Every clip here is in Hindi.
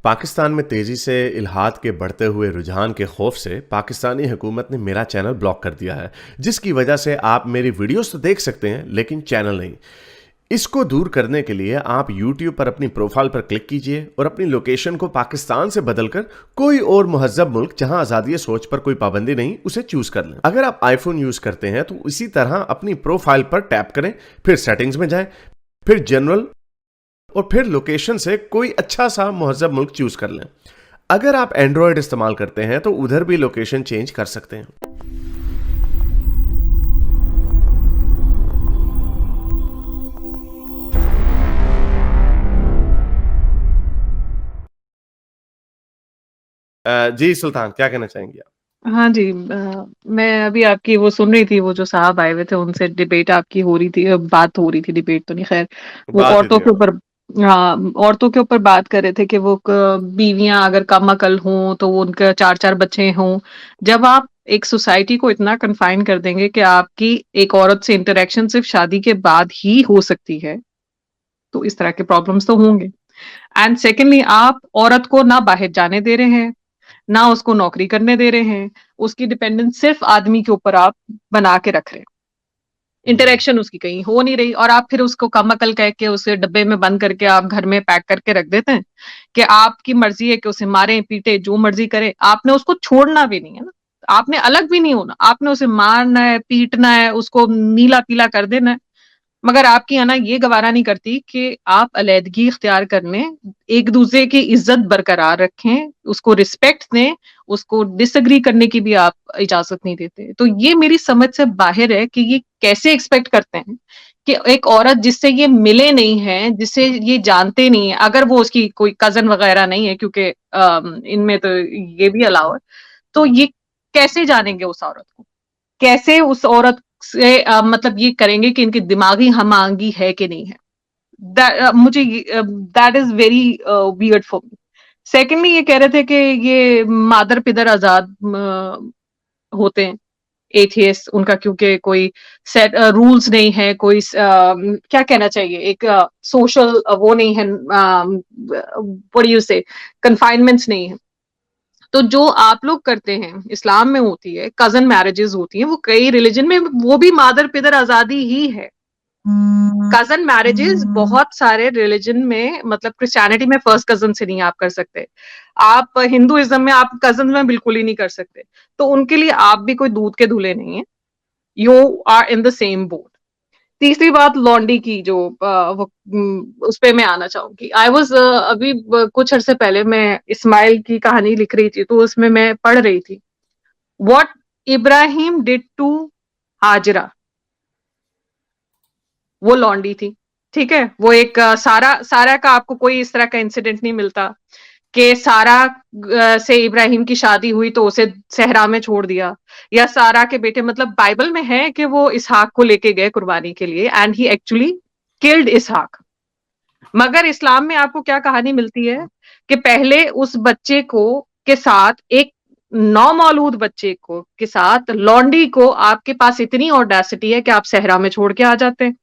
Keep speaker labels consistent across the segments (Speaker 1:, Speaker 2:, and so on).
Speaker 1: पाकिस्तान में तेजी से इल्हाद के बढ़ते हुए रुझान के खौफ से पाकिस्तानी हुकूमत ने मेरा चैनल ब्लॉक कर दिया है, जिसकी वजह से आप मेरी वीडियोस तो देख सकते हैं लेकिन चैनल नहीं। इसको दूर करने के लिए आप YouTube पर अपनी प्रोफाइल पर क्लिक कीजिए और अपनी लोकेशन को पाकिस्तान से बदलकर कोई और मुहज्जब मुल्क जहां आज़ादी सोच पर कोई पाबंदी नहीं उसे चूज कर लें। अगर आप आईफोन यूज करते हैं तो इसी तरह अपनी प्रोफाइल पर टैप करें, फिर सेटिंग्स में जाएं, फिर जनरल और फिर लोकेशन से कोई अच्छा सा मुहज्जब मुल्क चूज कर लें। अगर आप एंड्रॉयड इस्तेमाल करते हैं तो उधर भी लोकेशन चेंज कर सकते हैं। जी सुल्तान, क्या कहना चाहेंगे आप?
Speaker 2: हाँ जी, मैं अभी आपकी वो सुन रही थी, वो जो साहब आए हुए थे उनसे डिबेट आपकी हो रही थी, बात हो रही थी, डिबेट तो नहीं, खैर वो
Speaker 1: बात ही
Speaker 2: औरतों
Speaker 1: थी,
Speaker 2: के
Speaker 1: हाँ।
Speaker 2: ऊपर। हाँ, औरतों के ऊपर बात कर रहे थे कि वो बीवियां अगर कम अकल हों तो वो उनके 4-4 बच्चे हों। जब आप एक सोसाइटी को इतना कन्फाइन कर देंगे कि आपकी एक औरत से इंटरेक्शन सिर्फ शादी के बाद ही हो सकती है, तो इस तरह के प्रॉब्लम्स तो होंगे। एंड सेकेंडली, आप औरत को ना बाहर जाने दे रहे हैं, ना उसको नौकरी करने दे रहे हैं, उसकी डिपेंडेंस सिर्फ आदमी के ऊपर आप बना के रख रहे हैं।
Speaker 1: हम्म।
Speaker 2: इंटरेक्शन उसकी कहीं हो नहीं रही, और आप फिर उसको कम अकल कह के उसे डब्बे में बंद करके आप घर में पैक करके रख देते हैं कि आपकी मर्जी है कि उसे मारे पीटे जो मर्जी करे, आपने उसको छोड़ना भी नहीं है ना, आपने अलग भी नहीं होना, आपने उसे मारना है, पीटना है, उसको नीला पीला कर देना है। मगर आपकी आना ये गवारा नहीं करती कि आप अलहदगी इख्तियार कर लें, एक दूसरे की इज्जत बरकरार रखें, उसको रिस्पेक्ट दें, उसको डिसएग्री करने की भी आप इजाजत नहीं देते। तो ये मेरी समझ से बाहर है कि ये कैसे एक्सपेक्ट करते हैं कि एक औरत जिससे ये मिले नहीं है, जिसे ये जानते नहीं है, अगर वो उसकी कोई कजन वगैरह नहीं है, क्योंकि इनमें तो ये भी अलाउ है, तो ये कैसे जानेंगे उस औरत को, कैसे उस औरत से मतलब ये करेंगे कि इनकी दिमागी हम आंगी है कि नहीं है। मुझे that is very weird for me. Secondly, ये कह रहे थे कि ये मादर पिदर आजाद होते हैं एथियस्ट, उनका क्योंकि कोई सेट रूल्स नहीं है, कोई क्या कहना चाहिए, एक सोशल वो नहीं है, व्हाट डू यू से, कन्फाइनमेंट्स नहीं है। तो जो आप लोग करते हैं इस्लाम में होती है, कजन मैरिजेस होती हैं, वो कई रिलीजन में वो भी मादर पिदर आजादी ही है। कजन मैरिजेस बहुत सारे रिलीजन में, मतलब क्रिश्चियनिटी में फर्स्ट कजन से नहीं आप कर सकते, आप हिंदुइज्म में आप कजन में बिल्कुल ही नहीं कर सकते, तो उनके लिए आप भी कोई दूध के धुले नहीं है, you are in the same boat. तीसरी बात लॉन्डी की, जो उस पे मैं आना चाहूंगी। आई वॉज अभी कुछ अरसे पहले मैं इस्माइल की कहानी लिख रही थी, तो उसमें मैं पढ़ रही थी what Ibrahim did to Hajra. वो लॉन्डी थी, ठीक है, वो एक सारा सारा का आपको कोई इस तरह का इंसिडेंट नहीं मिलता कि सारा से इब्राहिम की शादी हुई तो उसे सहरा में छोड़ दिया, या सारा के बेटे, मतलब बाइबल में है कि वो इसहाक को लेके गए कुर्बानी के लिए एंड ही एक्चुअली किल्ड इसहाक। मगर इस्लाम में आपको क्या कहानी मिलती है कि पहले उस बच्चे को के साथ, एक नौमौलूद बच्चे को के साथ लॉन्डी को आपके पास इतनी ऑडेसिटी है कि आप सहरा में छोड़ के आ जाते हैं।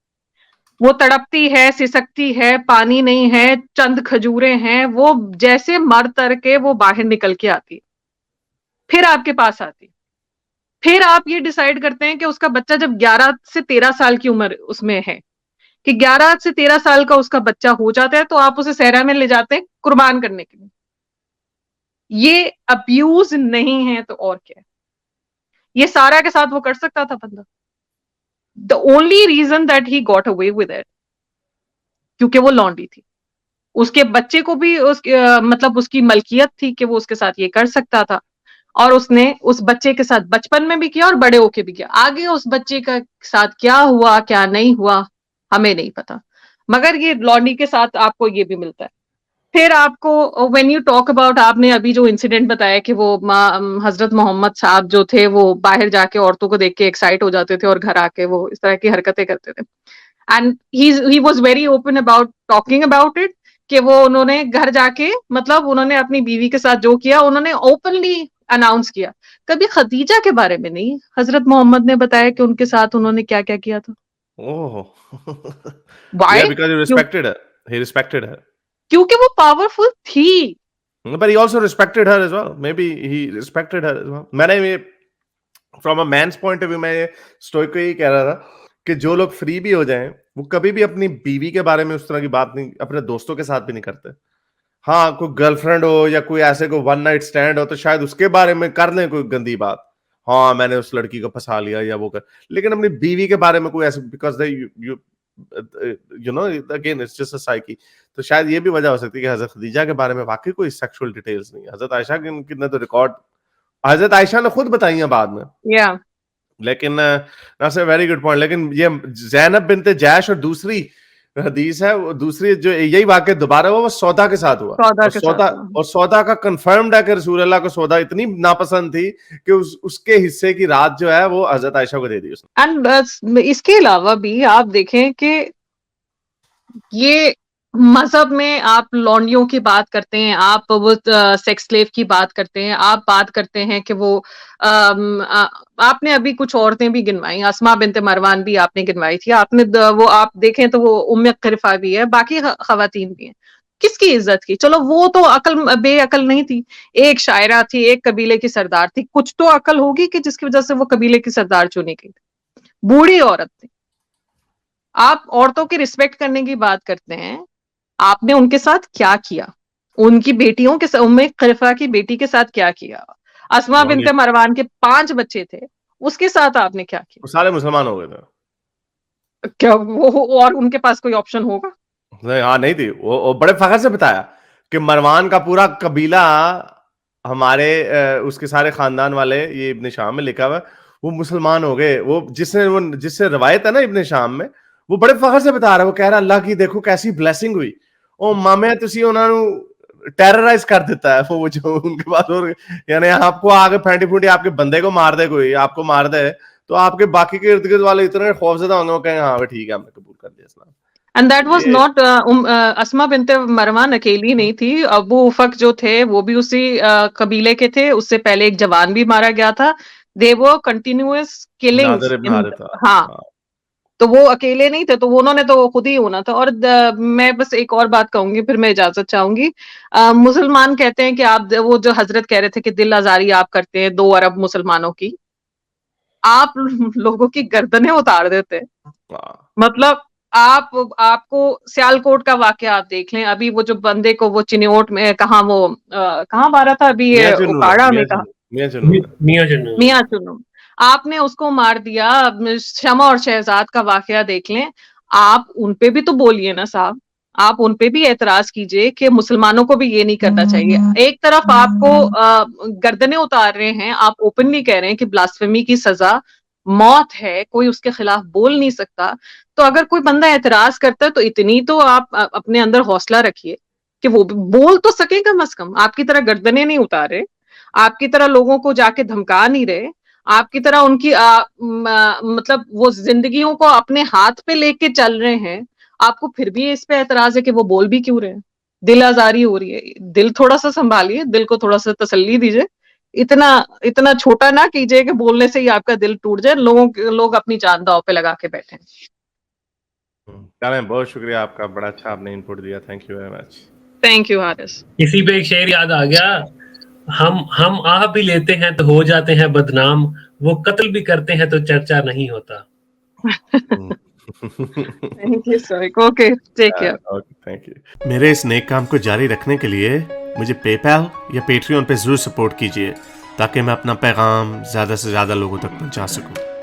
Speaker 2: वो तड़पती है, सिसकती है, पानी नहीं है, चंद खजूरें हैं, वो जैसे मर तर के वो बाहर निकल के आती, फिर आपके पास आती, फिर आप ये डिसाइड करते हैं कि उसका बच्चा जब 11 से 13 साल की उम्र उसमें है, कि 11 से 13 साल का उसका बच्चा हो जाता है, तो आप उसे सहरा में ले जाते हैं कुर्बान करने के लिए। ये अब्यूज नहीं है तो और क्या है? ये सारा के साथ वो कर सकता था बंदा। The only reason that he got away with it, क्योंकि वो लॉन्डी थी, उसके बच्चे को भी मतलब उसकी मलकियत थी कि वो उसके साथ ये कर सकता था, और उसने उस बच्चे के साथ बचपन में भी किया और बड़े होके भी किया। आगे उस बच्चे का साथ क्या हुआ क्या नहीं हुआ हमें नहीं पता, मगर ये लॉन्डी के साथ आपको ये भी मिलता है। फिर आपको व्हेन यू टॉक अबाउट, आपने अभी जो इंसिडेंट बताया कि वो हजरत मोहम्मद साहब जो थे वो बाहर जाके औरतों को देख के एक्साइट हो जाते थे और घर आके वो इस तरह की हरकतें करते थे, and he was very open about talking about it, कि वो उन्होंने घर जाके, मतलब उन्होंने अपनी बीवी के साथ जो किया उन्होंने ओपनली अनाउंस किया। कभी खदीजा के बारे में नहीं, हजरत मोहम्मद ने बताया कि उनके साथ उन्होंने क्या क्या किया था।
Speaker 1: ओह। या
Speaker 2: वाई?
Speaker 1: बिकॉज़ ही
Speaker 2: क्यों?
Speaker 1: Respected her, he respected her.
Speaker 2: क्योंकि वो पावरफुल थी,
Speaker 1: but he also respected her as well. Maybe he respected her as well. मैंने ये from a man's point of view मैं ये स्टोइक को यही कह रहा था कि जो लोग फ्री भी हो जाएं वो कभी भी अपनी बीवी के बारे में उस तरह की बात नहीं अपने दोस्तों के साथ भी नहीं करते। हाँ, कोई गर्लफ्रेंड हो या कोई ऐसे कोई वन नाइट स्टैंड हो तो शायद उसके बारे में कर लें कोई गंदी बात, हाँ मैंने उस लड़की को फंसा लिया या वो कर, लेकिन अपनी बीवी के बारे में कोई ऐसे because they you know again it's just a psyche. तो शायद ये भी वजह हो सकती है कि हजरत खदीजा के बारे में वाकई कोई सेक्सुअल डिटेल्स नहीं है। हजरत आयशा के ने तो रिकॉर्ड हजरत आयशा ने खुद बताई है बाद में,
Speaker 2: या
Speaker 1: लेकिन that's a very good point. लेकिन ये ज़ैनब बिन्त जैश और दूसरी हदीस है, वो दूसरी जो यही वाकया दोबारा हुआ वो सौदा के साथ हुआ, और सौदा का कंफर्म्ड है कि रसूल अल्लाह को सौदा इतनी नापसंद थी कि उसके हिस्से की रात जो है वो हजरत आयशा को दे दी उसने।
Speaker 2: एंड इसके अलावा भी आप देखें कि ये मजहब में आप लौंडियों की बात करते हैं, आप वो सेक्स स्लेव की बात करते हैं, आप बात करते हैं कि वो आपने अभी कुछ औरतें भी गिनवाई, अस्मा बिन्त मरवान भी आपने गिनवाई थी, आपने वो आप देखें तो वो उम्मे खलीफा भी है, बाकी खवातीन भी हैं। किसकी इज्जत की? चलो वो तो अकल बेअकल नहीं थी, एक शायरा थी, एक कबीले की सरदार थी, कुछ तो अकल होगी कि जिसकी वजह से वो कबीले की सरदार चुनी गई। बूढ़ी औरत थी। आप औरतों की रिस्पेक्ट करने की बात करते हैं, आपने उनके साथ क्या किया? उनकी बेटियों के साथ, उम्मे खलीफा की बेटी के साथ क्या किया? अस्मा बिन्त मरवान के 5 बच्चे थे, उसके साथ आपने क्या किया?
Speaker 1: सारे मुसलमान हो गए थे
Speaker 2: क्या वो और उनके पास कोई ऑप्शन होगा?
Speaker 1: नहीं, हाँ नहीं थी। वो बड़े फखर से बताया कि मरवान का पूरा कबीला हमारे उसके सारे खानदान वाले, ये इब्न शाम में लिखा हुआ, वो मुसलमान हो गए। वो जिससे रवायत है ना इब्न शाम में, वो बड़े फखर से बता रहा है, वो कह रहा अल्लाह की देखो कैसी ब्लेसिंग हुई, ओ मामे तुसी उन्हां नु टेरराइज कर देता है वो जो उनके पास, और यानी आपको आगे फेंटी फूटी आपके बंदे को मार दे, कोई आपको मार दे तो आपके बाकी के इर्द गिर्द वाले इतने खौफजदा होंगे, वो कहेंगे हाँ ठीक है हमने कबूल कर लिया इस्लाम।
Speaker 2: And that was not Asma bint Marwan अकेली नहीं थी, अबू उफक जो थे वो भी उसी कबीले के थे, उससे पहले एक जवान भी मारा गया था। दे वर कंटिन्यूअस किलिंग्स। हाँ, तो वो अकेले नहीं थे, तो उन्होंने तो खुद ही होना था। और मैं बस एक और बात कहूंगी, फिर मैं इजाजत चाहूंगी। मुसलमान कहते हैं कि आप, वो जो हजरत कह रहे थे कि दिल आजारी आप करते हैं 2 अरब मुसलमानों की, आप लोगों की गर्दनें उतार देते हैं। मतलब आपको सियालकोट का वाकया आप देख लें, अभी वो जो बंदे को वो चिन्योट में कहाँ मारा था अभी, उकाड़ा में कहा, मियां चुन्नू, आपने उसको मार दिया। शमा और शहजाद का वाकया देख लें, आप उनपे भी तो बोलिए ना साहब, आप उनपे भी एतराज कीजिए कि मुसलमानों को भी ये नहीं करना चाहिए। एक तरफ आपको गर्दनें उतार रहे हैं, आप ओपनली कह रहे हैं कि ब्लास्फेमी की सजा मौत है, कोई उसके खिलाफ बोल नहीं सकता। तो अगर कोई बंदा एतराज करता है तो इतनी तो आप अपने अंदर हौसला रखिए कि वो बोल तो सके कम से कम। आपकी तरह गर्दनें नहीं उतारे, आपकी तरह लोगों को जाके धमका नहीं रहे, आपकी तरह उनकी मतलब वो जिंदगियों को अपने हाथ पे लेके चल रहे हैं, आपको फिर भी इस पे एतराज है कि वो बोल भी क्यों रहे हैं? दिल आजारी हो रही है, दिल थोड़ा सा संभालिए, दिल को थोड़ा सा तसल्ली दीजिए, इतना छोटा ना कीजिए कि बोलने से ही आपका दिल टूट जाए, लोग अपनी जान दांव पे लगा के बैठे हैं।
Speaker 1: बहुत शुक्रिया आपका, बड़ा अच्छा आपने इनपुट दिया, thank you very much.
Speaker 2: Thank you Haris.
Speaker 3: इसी पे एक शेर याद आ गया, हम आह भी लेते हैं तो हो जाते हैं बदनाम, वो कत्ल भी करते हैं तो चर्चा नहीं होता।
Speaker 2: Thank you sir, okay take care.
Speaker 1: Thank you. मेरे इस नेक काम को जारी रखने के लिए मुझे पेपैल या पेट्रियन पे जरूर सपोर्ट कीजिए ताकि मैं अपना पैगाम ज्यादा से ज्यादा लोगों तक पहुंचा सकूं।